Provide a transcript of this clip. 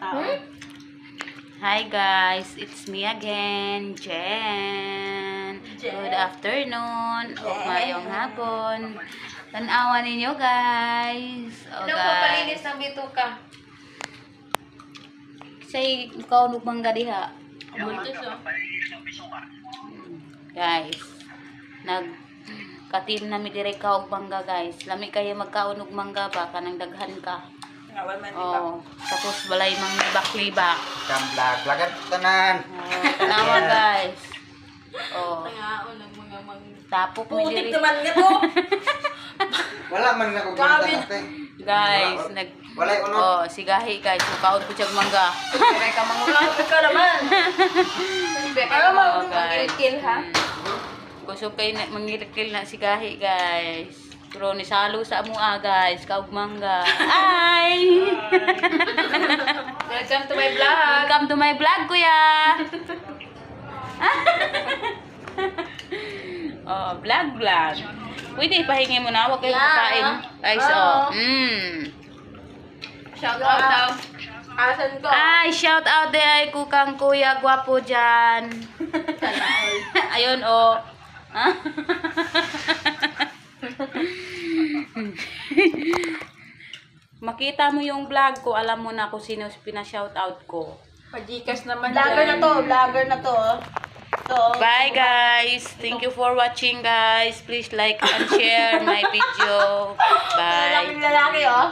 tao. Hi guys, it's me again, Jen. Good afternoon o mayong hapon. Tanawa ninyo guys. O Ano mo palinis ng bituka? Say, ikaw nugmangga diha. Bultos Guys, nagkatin na mi dire ka og mangga guys. Lami kayo magkaon og mangga ba kanang daghan ka. Oh, tapos balay mang libak-libak. Vlog-vlogan tanan. Oh, tanawa guys. Oh, Tangaon ng mga tapok mi putik dire. naman nga to. Wala man nga kung Grabe. Guys, Walay uno. Oh, sigahi guys, mukaon ko siyang mangga. Kaya ka mangulang ka naman. Ano mo Oh, guys. mag-kill ha? Gusto kayo na mangirikil na sigahi guys. Pero ni salo sa amua guys, kaog mangga. Ay! Welcome to my vlog. Welcome to my vlog, kuya. Oh, vlog. Pwede pahingi mo na, huwag kayong Yeah. kakain. Guys, Oo. oh. Shout out daw. Asan ko? Ay, shout out din ay kukang kuya gwapo dyan. Ayun, oh. Makita mo yung vlog ko, alam mo na kung sino pina-shout out ko. Pajikas naman. Vlogger na to. Bye guys. Thank you for watching guys. Please like and share my video. Bye. Lalaki oh.